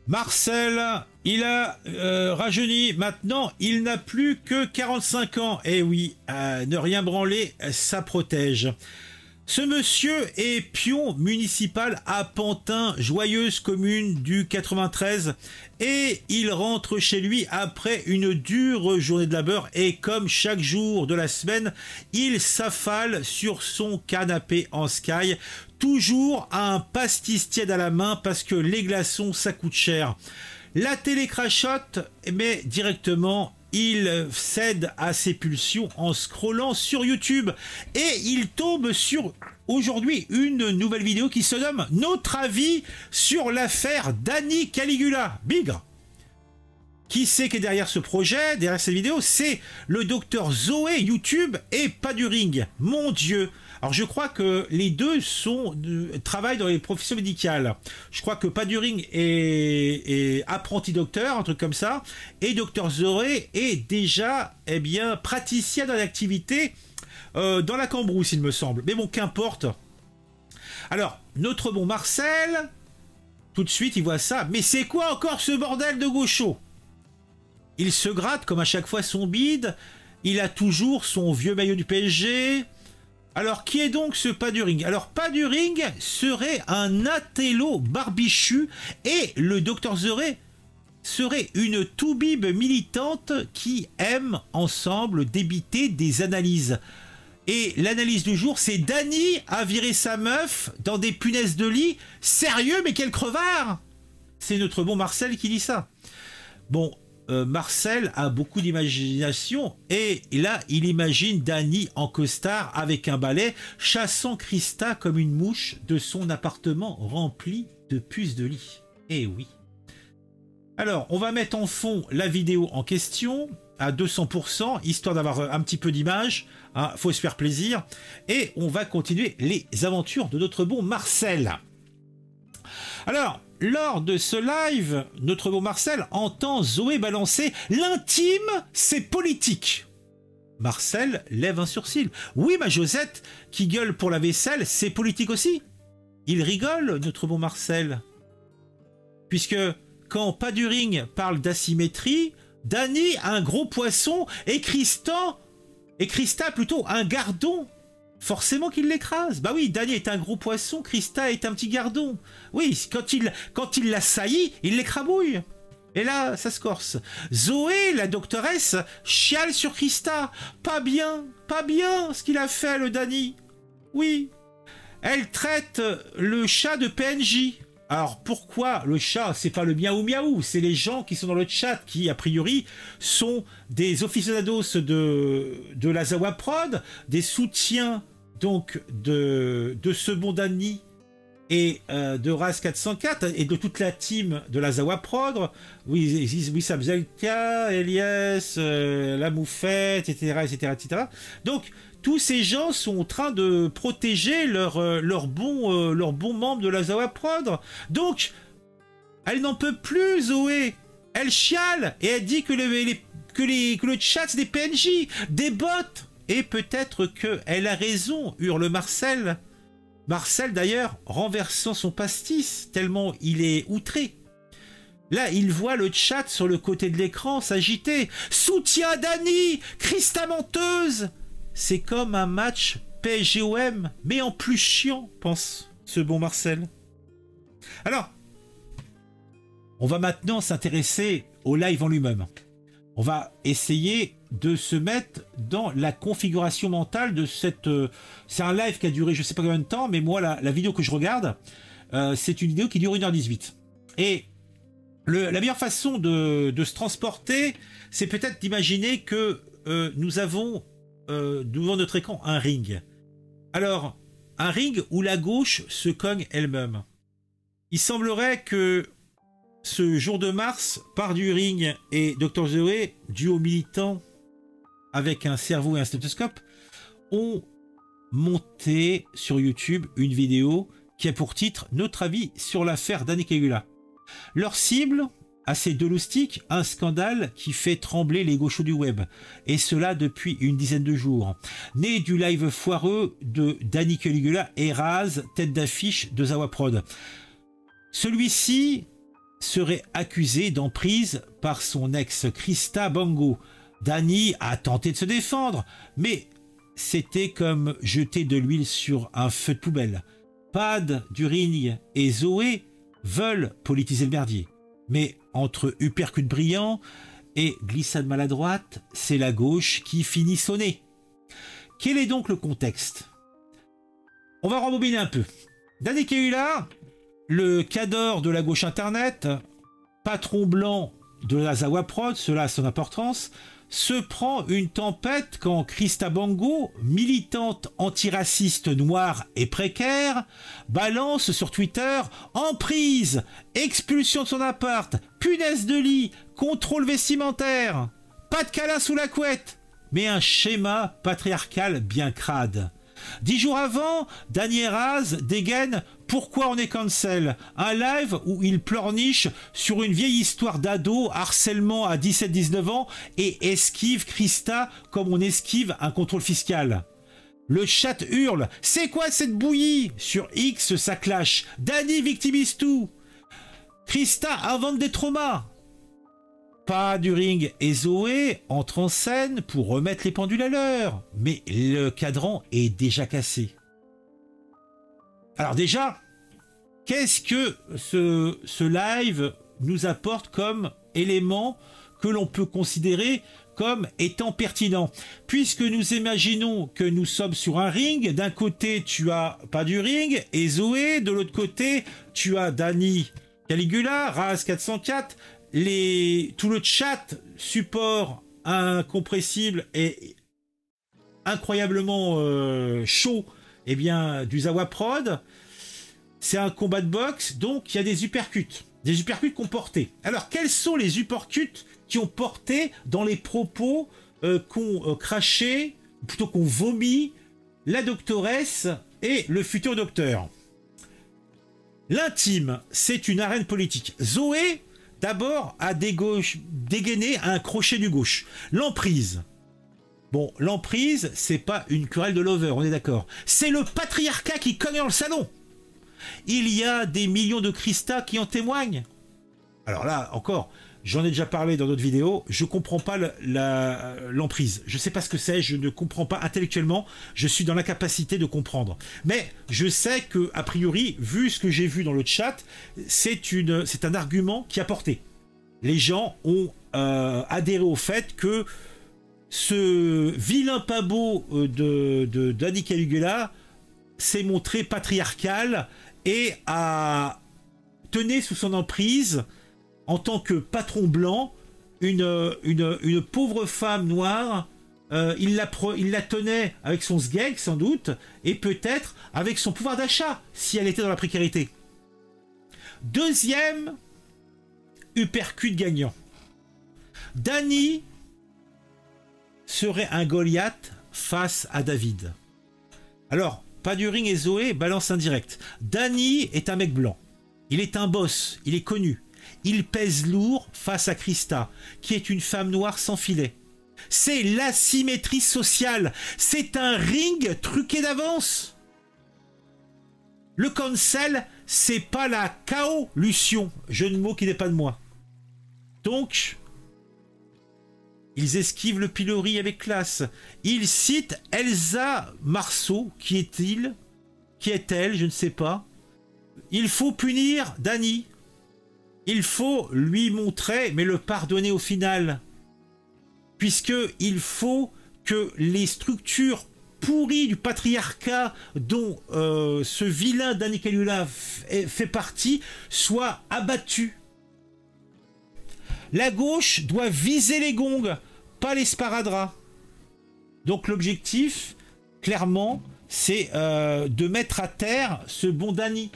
Marcel, il a rajeuni. Maintenant, il n'a plus que 45 ans. Eh oui, ne rien branler, ça protège. Ce monsieur est pion municipal à Pantin, joyeuse commune du 93, et il rentre chez lui après une dure journée de labeur et comme chaque jour de la semaine, il s'affale sur son canapé en sky, toujours un pastis tiède à la main parce que les glaçons ça coûte cher. La télé crachote, mais directement il cède à ses pulsions en scrollant sur YouTube et il tombe sur aujourd'hui une nouvelle vidéo qui se nomme Notre avis sur l'affaire Dani Caligula. Bigre. Qui c'est qui est derrière ce projet, derrière cette vidéo? C'est le docteur Zoé YouTube et pas du ring. Mon Dieu. Alors je crois que les deux travaillent dans les professions médicales. Je crois que Paduring est apprenti docteur, un truc comme ça, et docteur Zoé est déjà praticien dans l'activité dans la Cambrousse, il me semble. Mais bon, qu'importe. Alors, notre bon Marcel, tout de suite, il voit ça. Mais c'est quoi encore ce bordel de gaucho? Il se gratte comme à chaque fois son bide. Il a toujours son vieux maillot du PSG. Alors, qui est donc ce Paduring? Alors, Paduring serait un athélo barbichu et le docteur Zoé serait une toubib militante qui aime ensemble débiter des analyses. Et l'analyse du jour, c'est Dani a viré sa meuf dans des punaises de lit. Sérieux, mais quel crevard! C'est notre bon Marcel qui dit ça. Bon, Marcel a beaucoup d'imagination et là, il imagine Dani en costard avec un balai chassant Christa comme une mouche de son appartement rempli de puces de lit. Eh oui. Alors, on va mettre en fond la vidéo en question à 200%, histoire d'avoir un petit peu d'image. Hein, faut se faire plaisir. Et on va continuer les aventures de notre bon Marcel. Alors, lors de ce live, notre bon Marcel entend Zoé balancer « L'intime, c'est politique ». Marcel lève un sourcil. « Oui, ma Josette, qui gueule pour la vaisselle, c'est politique aussi ». Il rigole, notre bon Marcel. Puisque quand Paduring parle d'asymétrie, Dani a un gros poisson et Christa plutôt un gardon. Forcément qu'il l'écrase. Bah oui, Dani est un gros poisson, Christa est un petit gardon. Oui, quand il l'assaillit, il l'écrabouille. Et là, ça se corse. Zoé, la doctoresse, chiale sur Christa. Pas bien ce qu'il a fait, le Dani. Oui. Elle traite le chat de PNJ. Alors pourquoi le chat? C'est pas le miaou miaou, c'est les gens qui sont dans le chat qui, a priori, sont des aficionados de la Zawa Prod, des soutiens donc de ce bon Dani et de Raz 404 et de toute la team de la Zawa Prod. Oui, Wissam Zelka, Elias, la Moufette, etc. Donc tous ces gens sont en train de protéger leurs bons membres de la Zawa Prod. Donc, elle n'en peut plus, Zoé. Elle chiale et elle dit que le chat, c'est des PNJ, des bots. Et peut-être qu'elle a raison, hurle Marcel. Marcel, d'ailleurs, renversant son pastis, tellement il est outré. Là, il voit le chat sur le côté de l'écran s'agiter. Soutien Dani, Christa menteuse. C'est comme un match PSG-OM, mais en plus chiant, pense ce bon Marcel. Alors, on va maintenant s'intéresser au live en lui-même. On va essayer de se mettre dans la configuration mentale de cette... c'est un live qui a duré je ne sais pas combien de temps, mais moi, la vidéo que je regarde, c'est une vidéo qui dure 1h18. Et la meilleure façon de se transporter, c'est peut-être d'imaginer que nous avons... devant notre écran un ring. Alors, un ring où la gauche se cogne elle-même. Il semblerait que ce jour de mars, Paduring et Dr Zoé, duo militant avec un cerveau et un stéthoscope, ont monté sur YouTube une vidéo qui a pour titre Notre avis sur l'affaire Dani Caligula. Leur cible, assez de loustiques, un scandale qui fait trembler les gauchos du web, et cela depuis une dizaine de jours. Né du live foireux de Dani Caligula et Raz, tête d'affiche de Zawa Prod. Celui-ci serait accusé d'emprise par son ex Christa Bongo. Danny a tenté de se défendre, mais c'était comme jeter de l'huile sur un feu de poubelle. Pad, During et Zoé veulent politiser le merdier. Mais entre uppercut brillant et glissade maladroite, c'est la gauche qui finit sonner. Quel est donc le contexte? On va rembobiner un peu. Danny Kaula, le cadre de la gauche internet, patron blanc de la Zawa Prod, cela a son importance, se prend une tempête quand Christa Bongo, militante antiraciste noire et précaire, balance sur Twitter emprise, expulsion de son appart, punaise de lit, contrôle vestimentaire, pas de câlin sous la couette, mais un schéma patriarcal bien crade. 10 jours avant, Danny Raz dégaine Pourquoi on est cancel, un live où il pleurniche sur une vieille histoire d'ado, harcèlement à 17-19 ans et esquive Christa comme on esquive un contrôle fiscal. Le chat hurle « C'est quoi cette bouillie ?» Sur X, ça clash. Danny victimise tout. Christa invente des traumas. Pas During et Zoé entrent en scène pour remettre les pendules à l'heure. Mais le cadran est déjà cassé. Alors déjà, qu'est-ce que ce live nous apporte comme élément que l'on peut considérer comme étant pertinent? Puisque nous imaginons que nous sommes sur un ring, d'un côté tu as Pas During et Zoé, de l'autre côté tu as Danny Caligula, Raz 404, tout le chat support incompressible et incroyablement chaud, eh bien, du Zawa Prod. C'est un combat de boxe, donc il y a des uppercuts qu'on portait. Alors, quels sont les uppercuts qui ont porté dans les propos qu'ont craché, plutôt qu'on vomit, la doctoresse et le futur docteur? L'intime, c'est une arène politique. Zoé, d'abord, a dégainé un crochet du gauche. L'emprise. Bon, l'emprise, c'est pas une querelle de lover, on est d'accord. C'est le patriarcat qui cogne dans le salon. Il y a des millions de Christa qui en témoignent. Alors là, encore, j'en ai déjà parlé dans d'autres vidéos, je comprends pas l'emprise. Je sais pas ce que c'est, je ne comprends pas intellectuellement, je suis dans l'incapacité de comprendre. Mais je sais que, a priori, vu ce que j'ai vu dans le chat, c'est un argument qui a porté. Les gens ont adhéré au fait que ce vilain pas beau de Danny Caligula s'est montré patriarcal et a tenu sous son emprise, en tant que patron blanc, une pauvre femme noire. Il la tenait avec son sgeg sans doute, et peut-être avec son pouvoir d'achat si elle était dans la précarité. Deuxième uppercut gagnant. Danny serait un Goliath face à David. Alors, Pas During et Zoé balancent un direct. Danny est un mec blanc. Il est un boss, il est connu. Il pèse lourd face à Christa, qui est une femme noire sans filet. C'est l'asymétrie sociale. C'est un ring truqué d'avance. Le cancel, c'est pas la chaolution, jeu de mots qui n'est pas de moi. Donc, ils esquivent le pilori avec classe. Ils citent Elsa Marceau. Qui est-il? Qui est-elle? Je ne sais pas. Il faut punir Danny. Il faut lui montrer, mais le pardonner au final. Puisqu'il faut que les structures pourries du patriarcat dont ce vilain Danny Caligula fait partie soient abattues. La gauche doit viser les gongs, pas les sparadraps. Donc l'objectif, clairement, c'est de mettre à terre ce bon Danny.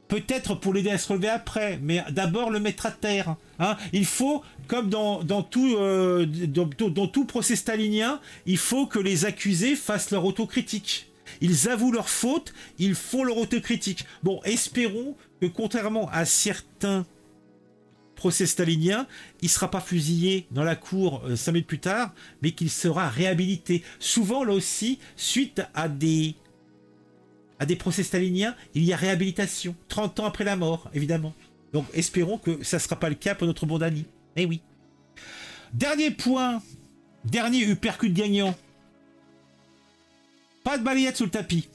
Peut-être pour l'aider à se relever après, mais d'abord le mettre à terre. Hein. Il faut, comme dans tout procès stalinien, il faut que les accusés fassent leur autocritique. Ils avouent leur faute, ils font leur autocritique. Bon, espérons que contrairement à certains procès stalinien, il ne sera pas fusillé dans la cour 5 minutes plus tard, mais qu'il sera réhabilité. Souvent, là aussi, suite à des procès staliniens, il y a réhabilitation. 30 ans après la mort, évidemment. Donc espérons que ça ne sera pas le cas pour notre bon Dany. Eh oui. Dernier point, dernier uppercut gagnant. Pas de balayette sous le tapis.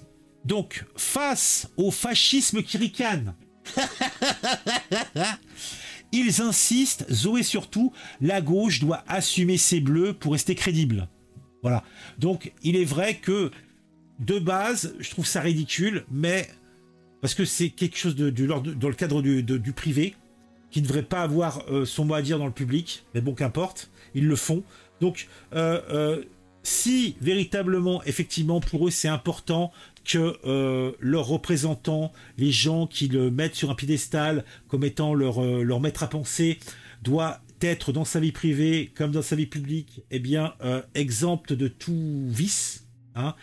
Donc, face au fascisme qui ricane, ils insistent, Zoé surtout, la gauche doit assumer ses bleus pour rester crédible. Voilà. Donc, il est vrai que, de base, je trouve ça ridicule, mais parce que c'est quelque chose dans le cadre du privé, qui ne devrait pas avoir son mot à dire dans le public, mais bon, qu'importe, ils le font. Donc, si véritablement, effectivement, pour eux, c'est important que leurs représentants, les gens qui le mettent sur un piédestal comme étant leur maître à penser, doit être dans sa vie privée comme dans sa vie publique, eh bien, exempt de tout vice. Hein.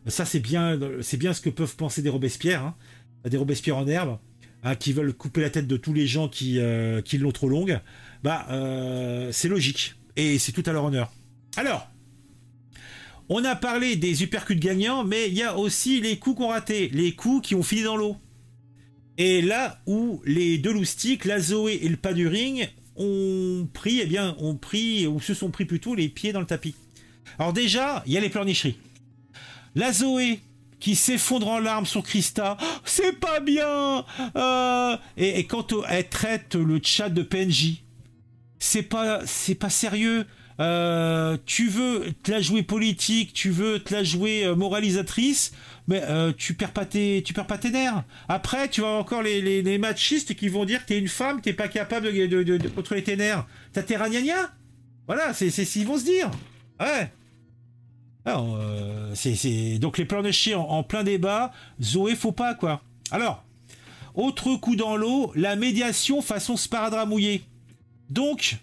Ça, c'est bien ce que peuvent penser des Robespierre, hein, des Robespierre en herbe, hein, qui veulent couper la tête de tous les gens qui l'ont trop longue. Bah, c'est logique. Et c'est tout à leur honneur. Alors, on a parlé des uppercuts gagnants, mais il y a aussi les coups qu'on raté, les coups qui ont fini dans l'eau. Et là où les deux loustiques, la Zoé et le pas du ring, ont pris ou se sont pris plutôt les pieds dans le tapis. Alors déjà, il y a les pleurnicheries. La Zoé qui s'effondre en larmes sur Christa, oh, c'est pas bien. Et quand elle traite le chat de PNJ, c'est pas sérieux. Tu veux te la jouer politique, tu veux te la jouer moralisatrice, mais tu perds pas tes nerfs. Après, tu vas encore les machistes qui vont dire que t'es une femme, t'es pas capable de contrôler tes nerfs. T'as tes ragnagnas. Voilà, c'est ce qu'ils vont se dire. Ouais. Alors, donc les pleurnicheries en plein débat. Zoé, faut pas quoi. Alors, autre coup dans l'eau, la médiation façon sparadrap mouillé. Donc,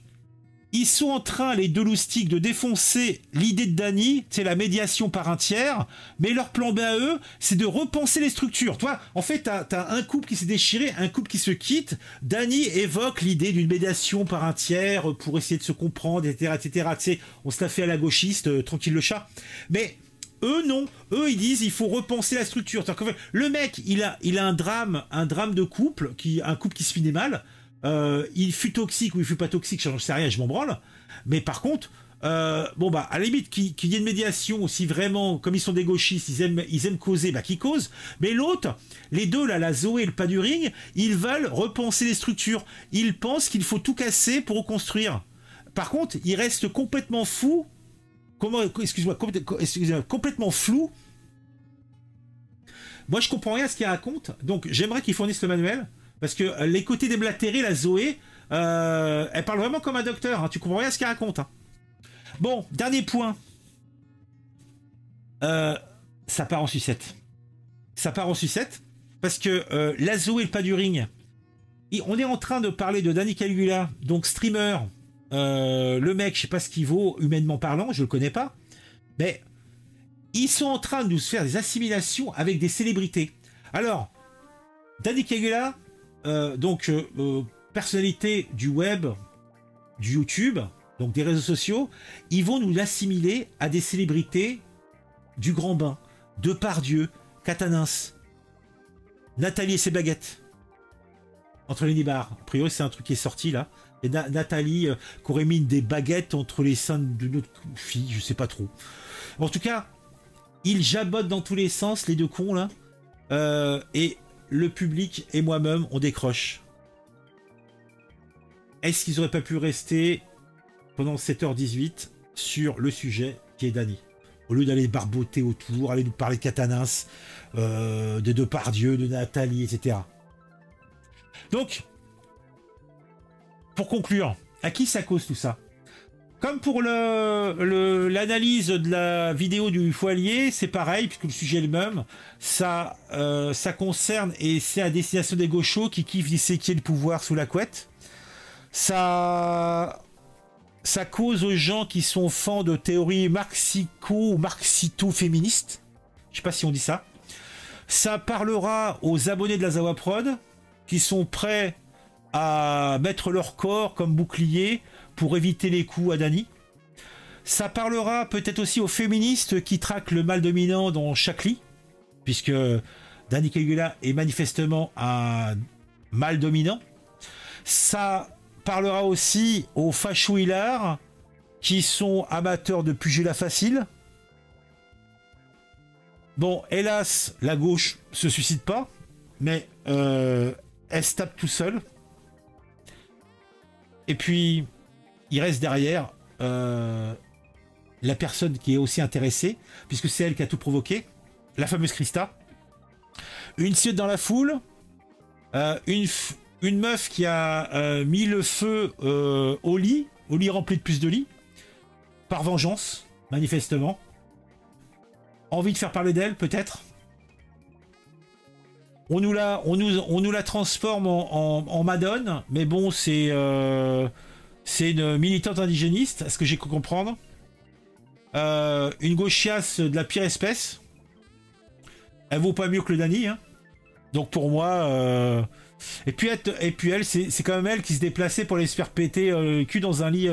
ils sont en train, les deux loustiques, de défoncer l'idée de Dany, c'est la médiation par un tiers, mais leur plan B à eux, c'est de repenser les structures. Toi, en fait, t'as un couple qui s'est déchiré, un couple qui se quitte. Dany évoque l'idée d'une médiation par un tiers pour essayer de se comprendre, etc., etc. Tu sais, on se la fait à la gauchiste, tranquille le chat. Mais eux, non. Eux, ils disent, il faut repenser la structure. En fait, le mec, il a un drame de couple, un couple qui se finit mal. Il fut toxique ou il fut pas toxique, je sais rien, je m'en branle. Mais par contre, bon bah à la limite qu'il y ait une médiation, si vraiment, comme ils sont des gauchistes, ils aiment causer, bah qu'ils causent. Mais l'autre, les deux là, la Zoé et le pas du ring, ils veulent repenser les structures. Ils pensent qu'il faut tout casser pour reconstruire. Par contre, ils restent complètement fous. Excuse-moi, complètement flou. Moi, je comprends rien à ce qu'ils racontent. Donc, j'aimerais qu'ils fournissent le manuel. Parce que les côtés déblatérés, la Zoé, elle parle vraiment comme un docteur. Hein, tu comprends rien à ce qu'elle raconte. Hein. Bon, dernier point. Ça part en sucette. Ça part en sucette. Parce que la Zoé et le pas du ring, on est en train de parler de Dany Caligula, donc streamer. Le mec, je sais pas ce qu'il vaut, humainement parlant, je le connais pas. Mais ils sont en train de nous faire des assimilations avec des célébrités. Alors, Dany Caligula... personnalité du web, du YouTube, donc des réseaux sociaux, ils vont nous l'assimiler à des célébrités du grand bain. Depardieu, Catanins, Nathalie et ses baguettes. Entre les nibards. A priori, c'est un truc qui est sorti là. Et Nathalie qui aurait mis des baguettes entre les seins de notre fille, je sais pas trop. En tout cas, ils jabotent dans tous les sens, les deux cons là. Et le public et moi-même, on décroche. Est-ce qu'ils auraient pas pu rester pendant 7h18 sur le sujet qui est Dany, au lieu d'aller barboter autour, aller nous parler de Catanins, de Depardieu, de Nathalie, etc. Donc, pour conclure, à qui ça cause tout ça? Comme pour l'analyse de la vidéo du Foilier, c'est pareil, puisque le sujet est le même. Ça concerne, et c'est à destination des gauchos qui kiffent disséquer le pouvoir sous la couette. Ça cause aux gens qui sont fans de théories marxico ou marxito-féministes. Je sais pas si on dit ça. Ça parlera aux abonnés de la Zawa Prod, qui sont prêts à mettre leur corps comme bouclier pour éviter les coups à Dany. Ça parlera peut-être aussi aux féministes qui traquent le mâle dominant dans chaque lit, puisque Dany Caligula est manifestement un mâle dominant. Ça parlera aussi aux fachouillards qui sont amateurs de pugilat facile. Bon, hélas, la gauche se suicide pas, mais elle se tape tout seul. Et puis, il reste derrière la personne qui est aussi intéressée, puisque c'est elle qui a tout provoqué, la fameuse Christa. Une ciotte dans la foule, une meuf qui a mis le feu au lit rempli de puces de lit, par vengeance, manifestement. Envie de faire parler d'elle, peut-être. On nous la transforme en madone, mais bon, c'est une militante indigéniste, à ce que j'ai cru comprendre. Une gauchiasse de la pire espèce. Elle vaut pas mieux que le Dany, hein. Donc pour moi... Et puis elle, c'est quand même elle qui se déplaçait pour aller se faire péter le cul dans un lit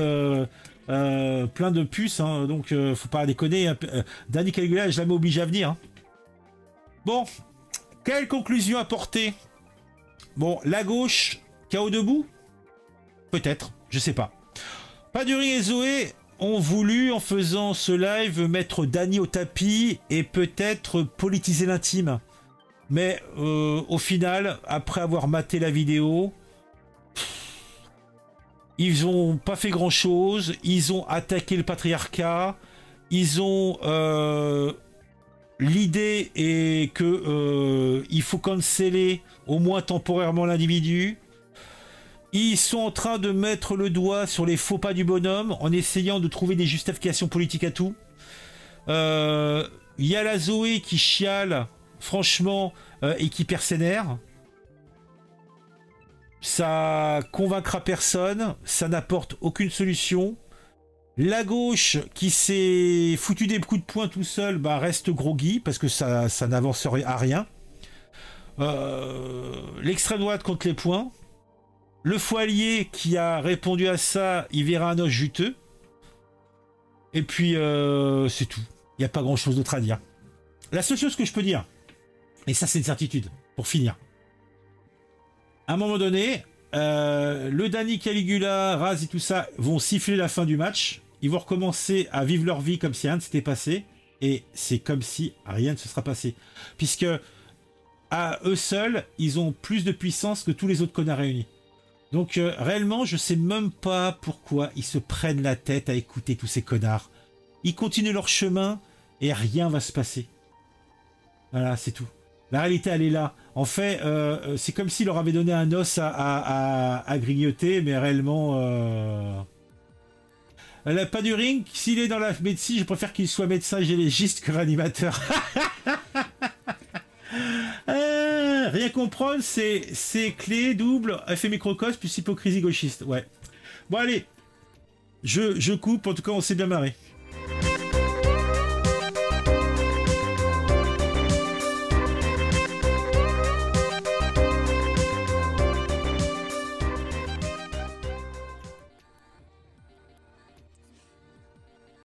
plein de puces, hein. Donc faut pas déconner, hein. Dany Caligula, je l'avais obligé à venir, hein. Bon, quelle conclusion apporter? Bon, la gauche, chaos debout? Peut-être, je sais pas. Paduri et Zoé ont voulu, en faisant ce live, mettre Dany au tapis et peut-être politiser l'intime. Mais au final, après avoir maté la vidéo, ils ont pas fait grand-chose. Ils ont attaqué le patriarcat. Ils ont... L'idée est que il faut canceller au moins temporairement l'individu. Ils sont en train de mettre le doigt sur les faux pas du bonhomme en essayant de trouver des justifications politiques à tout. Il y a la Zoé qui chiale, franchement, et qui perd ses nerfs. Ça convaincra personne, ça n'apporte aucune solution. La gauche qui s'est foutu des coups de poing tout seul, bah reste groggy parce que ça n'avance à rien. L'extrême droite contre les poings. Le Foilier qui a répondu à ça, il verra un os juteux. Et puis c'est tout. Il n'y a pas grand chose d'autre à dire. La seule chose que je peux dire, et ça c'est une certitude, pour finir. À un moment donné, le Dany Caligula, Raz et tout ça vont siffler la fin du match. Ils vont recommencer à vivre leur vie comme si rien ne s'était passé. Et c'est comme si rien ne se sera passé. Puisque à eux seuls, ils ont plus de puissance que tous les autres connards réunis. Donc réellement, je sais même pas pourquoi ils se prennent la tête à écouter tous ces connards. Ils continuent leur chemin et rien va se passer. Voilà, c'est tout. La réalité, elle est là. En fait, c'est comme s'il leur avait donné un os à grignoter, mais réellement... Pas du ring, s'il est dans la médecine, je préfère qu'il soit médecin gélégiste que réanimateur. Rien comprendre, c'est clé, double, effet microcosme, plus hypocrisie gauchiste. Ouais. Bon, allez. Je coupe, en tout cas, on s'est bien marré.